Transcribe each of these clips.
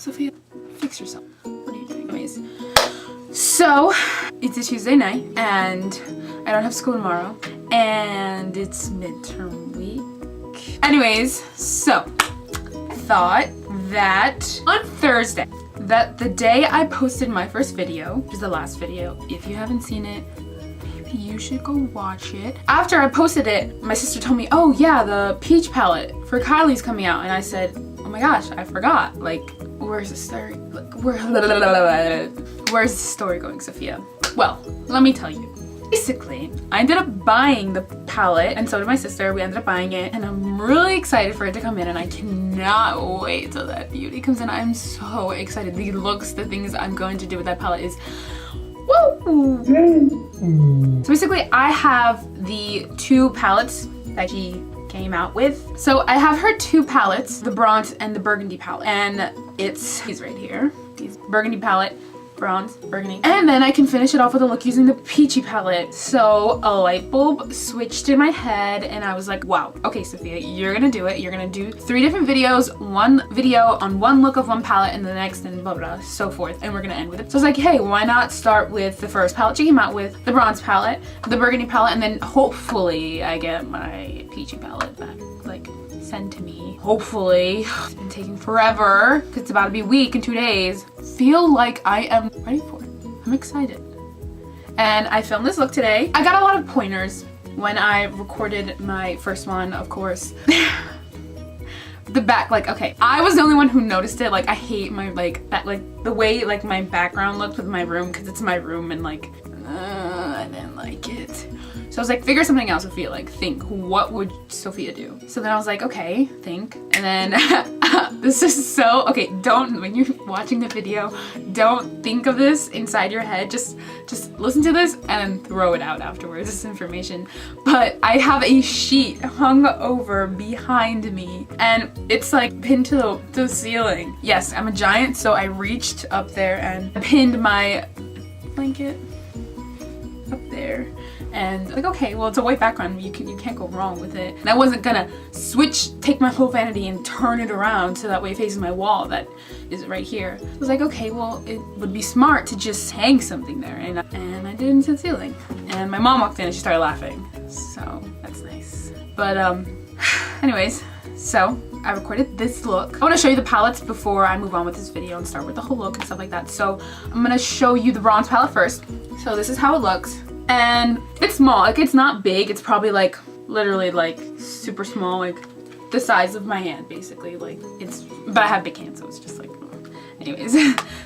Sophia, fix yourself. What are you doing? Anyways, so it's a Tuesday night and I don't have school tomorrow and it's midterm week. Anyways, so I thought that on Thursday, that the day I posted my first video, which is the last video, if you haven't seen it, maybe you should go watch it. After I posted it, my sister told me, oh yeah, the peach palette for Kylie's coming out. And I said, oh my gosh, I forgot. Like, where's the story? Like, where's the story going, Sophia? Well, let me tell you. Basically, I ended up buying the palette, and so did my sister. We ended up buying it, and I'm really excited for it to come in, and I cannot wait till that beauty comes in. I'm so excited. The looks, the things I'm going to do with that palette is woo! So basically, I have the two palettes that she came out with. So I have her two palettes, the bronze and the burgundy palette, and he's right here. These burgundy palette, bronze, burgundy. And then I can finish it off with a look using the peachy palette. So a light bulb switched in my head and I was like, wow, okay, Sophia, you're gonna do it. You're gonna do 3 different videos, one video on one look of one palette and the next and blah, blah, so forth. And we're gonna end with it. So I was like, hey, why not start with the first palette she came out with, the bronze palette, the burgundy palette, and then hopefully I get my peachy palette back, like, sent to me. Hopefully. It's been taking forever because it's about to be a week and 2 days. Feel like I am ready for it. I'm excited. And I filmed this look today. I got a lot of pointers when I recorded my first one, of course. The back, like, okay, I was the only one who noticed it. Like, I hate my, like, that, like, the way, like, my background looked with my room because it's my room and, like, I didn't like it. So I was like, figure something out, Sophia, like, think, what would Sophia do? So then I was like, okay, think. And then, this is so, okay, when you're watching the video, don't think of this inside your head. Just listen to this and throw it out afterwards, this information. But I have a sheet hung over behind me and it's like pinned to the ceiling. Yes, I'm a giant, so I reached up there and pinned my blanket up there. And like, okay, well, it's a white background. You can't go wrong with it. And I wasn't gonna take my whole vanity and turn it around so that way it faces my wall that is right here. I was like, okay, well, it would be smart to just hang something there. And I did it into the ceiling. And my mom walked in and she started laughing. So that's nice. But anyways, so I recorded this look. I want to show you the palettes before I move on with this video and start with the whole look and stuff like that. So I'm gonna show you the bronze palette first. So this is how it looks. And it's small, like it's not big, it's probably like literally like super small, like the size of my hand basically, like but I have big hands, so it's just like, anyways.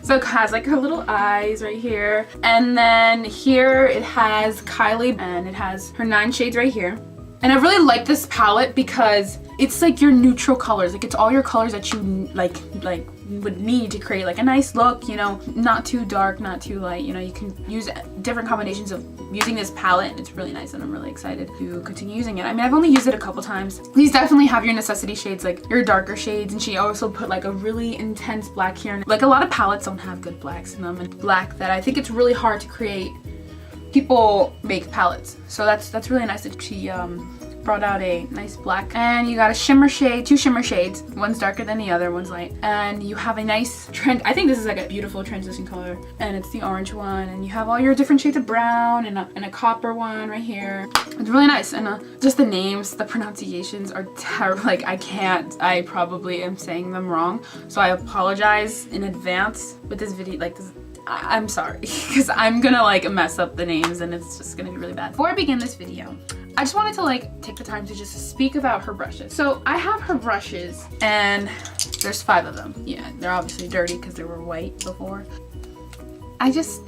So it has like her little eyes right here, and then here it has Kylie and it has her 9 shades right here. And I really like this palette because it's like your neutral colors, like it's all your colors that you like would need to create like a nice look, you know, not too dark, not too light, you know, you can use different combinations of using this palette and it's really nice and I'm really excited to continue using it. I mean, I've only used it a couple times. These definitely have your necessity shades, like your darker shades, and she also put like a really intense black here. Like a lot of palettes don't have good blacks in them, and black that I think it's really hard to create. People make palettes, so that's really nice that she brought out a nice black. And you got a shimmer shade, 2 shimmer shades. One's darker than the other, one's light. And you have a nice trend. I think this is like a beautiful transition color. And it's the orange one. And you have all your different shades of brown and a copper one right here. It's really nice. And just the names, the pronunciations are terrible. Like I probably am saying them wrong. So I apologize in advance with this video. Like this, I'm sorry, because I'm gonna like mess up the names and it's just gonna be really bad. Before I begin this video, I just wanted to like take the time to just speak about her brushes. So I have her brushes and there's 5 of them. Yeah, they're obviously dirty because they were white before. I just,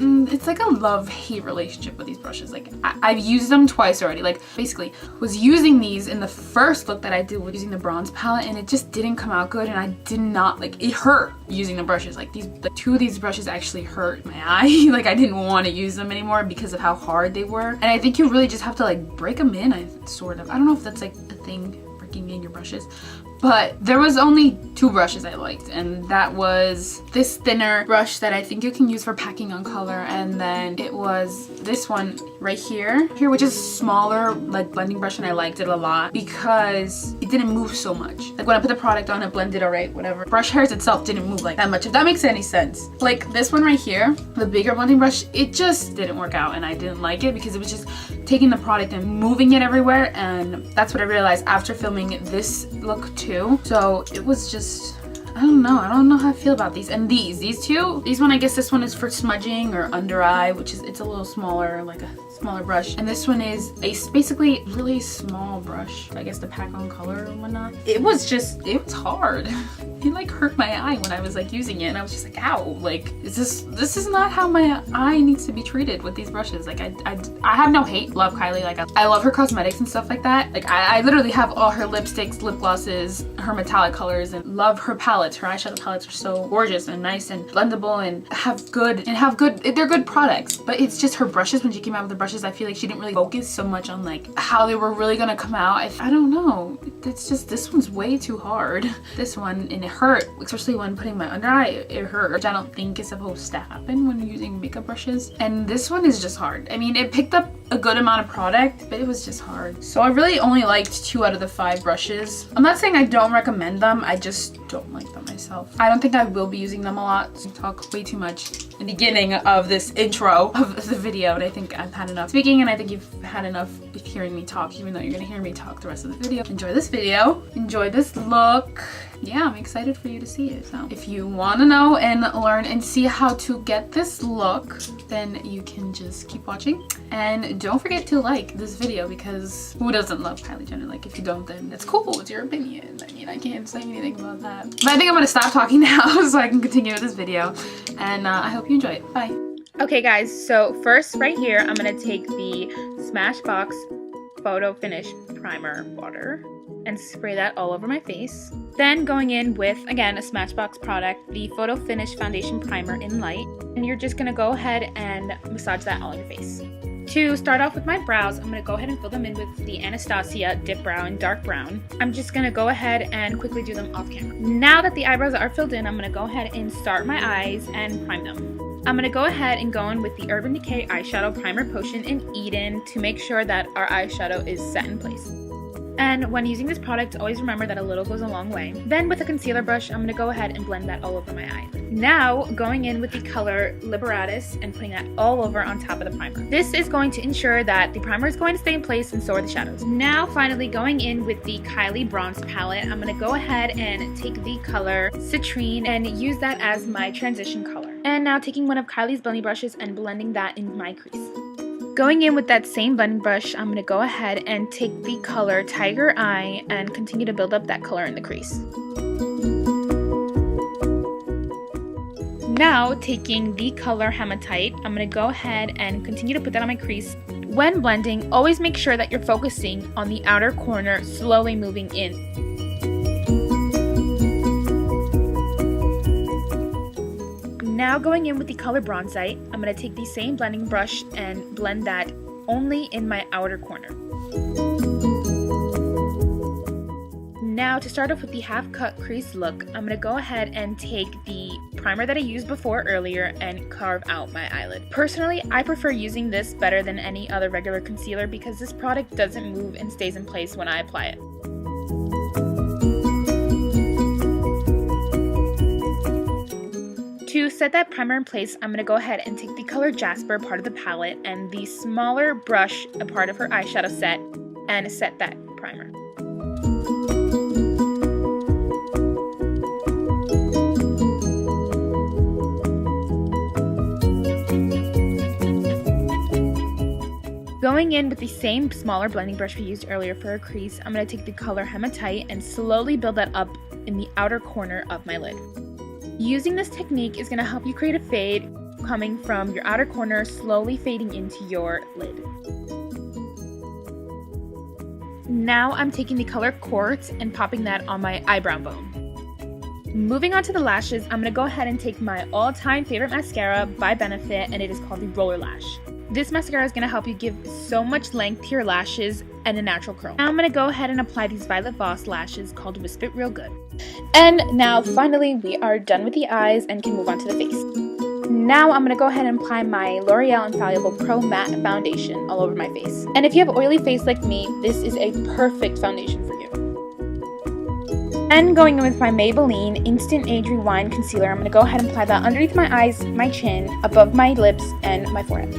it's like a love-hate relationship with these brushes. Like I've used them twice already. Like basically was using these in the first look that I did with using the bronze palette and it just didn't come out good and I did not like, it hurt using the brushes. Like 2 of these brushes actually hurt my eye. Like I didn't want to use them anymore because of how hard they were. And I think you really just have to like break them in, sort of. I don't know if that's like a thing, breaking in your brushes. But there was only 2 brushes I liked, and that was this thinner brush that I think you can use for packing on color, and then it was this one right here, which is smaller like blending brush, and I liked it a lot because it didn't move so much. Like when I put the product on, it blended alright, whatever. Brush hairs itself didn't move like that much, if that makes any sense. Like this one right here, the bigger blending brush, it just didn't work out, and I didn't like it because it was just taking the product and moving it everywhere, and that's what I realized after filming this look too. So it was just, I don't know how I feel about these. And these two, these one, I guess this one is for smudging or under eye, which is, it's a little smaller, like a smaller brush. And this one is basically really small brush, I guess, to pack on color and whatnot. It was hard. It like hurt my eye when I was like using it, and I was just like, ow, like this is not how my eye needs to be treated with these brushes. Like I have no hate, love Kylie, like I love her cosmetics and stuff like that. Like I literally have all her lipsticks, lip glosses, her metallic colors, and love her palettes. Her eyeshadow palettes are so gorgeous and nice and blendable and they're good products. But it's just her brushes, when she came out with the brushes, I feel like she didn't really focus so much on like how they were really gonna come out. I don't know, it's just, this one's way too hard. This one, and it hurt, especially when putting my under eye, it hurt, which I don't think is supposed to happen when you're using makeup brushes. And this one is just hard. I mean, it picked up a good amount of product, but it was just hard. So I really only liked 2 out of the 5 brushes. I'm not saying I don't recommend them, I just don't like them myself. I don't think I will be using them a lot. I talk way too much in the beginning of this intro of the video, and I think I've had enough speaking, and I think you've had enough with hearing me talk, even though you're gonna hear me talk the rest of the video. Enjoy this video, enjoy this look. Yeah, I'm excited for you to see it. So if you want to know and learn and see how to get this look, then you can just keep watching. And don't forget to like this video, because who doesn't love Kylie Jenner? Like, if you don't, then it's cool, it's your opinion. I mean, I can't say anything about that. But I think I'm gonna stop talking now so I can continue with this video. And I hope you enjoy it. Bye. Okay guys, so first right here, I'm gonna take the Smashbox Photo Finish Primer water and spray that all over my face. Then going in with, again, a Smashbox product, the Photo Finish Foundation Primer in Light. And you're just gonna go ahead and massage that all on your face. To start off with my brows, I'm gonna go ahead and fill them in with the Anastasia Dip Brow in Dark Brown. I'm just gonna go ahead and quickly do them off camera. Now that the eyebrows are filled in, I'm gonna go ahead and start my eyes and prime them. I'm going to go ahead and go in with the Urban Decay Eyeshadow Primer Potion in Eden to make sure that our eyeshadow is set in place. And when using this product, always remember that a little goes a long way. Then with a concealer brush, I'm going to go ahead and blend that all over my eye. Now, going in with the color Liberatus and putting that all over on top of the primer. This is going to ensure that the primer is going to stay in place, and so are the shadows. Now, finally, going in with the Kylie Bronze Palette, I'm going to go ahead and take the color Citrine and use that as my transition color. And now taking one of Kylie's blending brushes and blending that in my crease. Going in with that same blending brush, I'm going to go ahead and take the color Tiger Eye and continue to build up that color in the crease. Now, taking the color Hematite, I'm going to go ahead and continue to put that on my crease. When blending, always make sure that you're focusing on the outer corner, slowly moving in. Now going in with the color Bronzite, I'm going to take the same blending brush and blend that only in my outer corner. Now to start off with the half cut crease look, I'm going to go ahead and take the primer that I used before earlier and carve out my eyelid. Personally, I prefer using this better than any other regular concealer because this product doesn't move and stays in place when I apply it. To set that primer in place, I'm going to go ahead and take the color Jasper, part of the palette, and the smaller brush, a part of her eyeshadow set, and set that primer. Going in with the same smaller blending brush we used earlier for our crease, I'm going to take the color Hematite and slowly build that up in the outer corner of my lid. Using this technique is going to help you create a fade coming from your outer corner, slowly fading into your lid. Now I'm taking the color Quartz and popping that on my eyebrow bone. Moving on to the lashes, I'm going to go ahead and take my all-time favorite mascara by Benefit, and it is called the Roller Lash. This mascara is going to help you give so much length to your lashes and a natural curl. Now I'm going to go ahead and apply these Violet Voss lashes called Wisp It Real Good. And now finally we are done with the eyes and can move on to the face. Now I'm going to go ahead and apply my L'Oreal Infallible Pro Matte Foundation all over my face. And if you have oily face like me, this is a perfect foundation for you. And going in with my Maybelline Instant Age Rewind Concealer, I'm going to go ahead and apply that underneath my eyes, my chin, above my lips, and my forehead.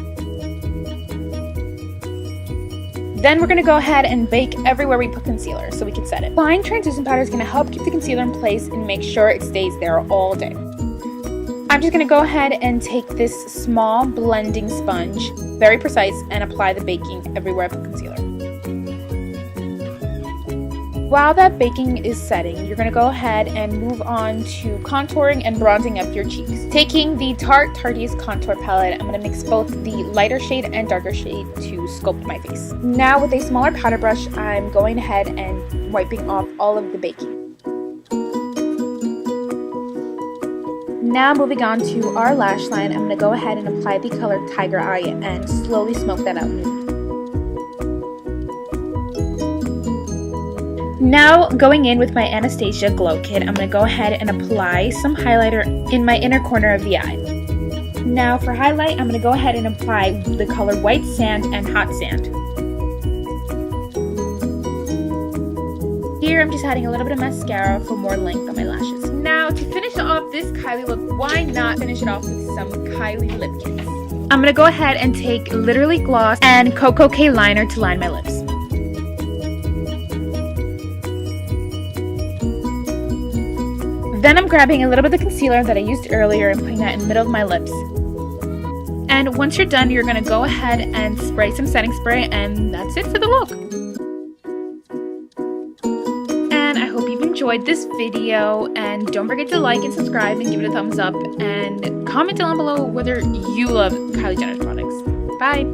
Then we're going to go ahead and bake everywhere we put concealer so we can set it. Applying translucent powder is going to help keep the concealer in place and make sure it stays there all day. I'm just going to go ahead and take this small blending sponge, very precise, and apply the baking everywhere I put concealer. While that baking is setting, you're going to go ahead and move on to contouring and bronzing up your cheeks. Taking the Tarte Tarte's Contour Palette, I'm going to mix both the lighter shade and darker shade to sculpt my face. Now with a smaller powder brush, I'm going ahead and wiping off all of the baking. Now moving on to our lash line, I'm going to go ahead and apply the color Tiger Eye and slowly smoke that out. Now going in with my Anastasia Glow Kit, I'm going to go ahead and apply some highlighter in my inner corner of the eye. Now for highlight, I'm going to go ahead and apply the color White Sand and Hot Sand. Here I'm just adding a little bit of mascara for more length on my lashes. Now to finish off this Kylie look, why not finish it off with some Kylie lip kits? I'm going to go ahead and take Literally Gloss and Coco K Liner to line my lips. Then I'm grabbing a little bit of the concealer that I used earlier and putting that in the middle of my lips. And once you're done, you're going to go ahead and spray some setting spray, and that's it for the look. And I hope you've enjoyed this video, and don't forget to like and subscribe and give it a thumbs up, and comment down below whether you love Kylie Jenner's products. Bye!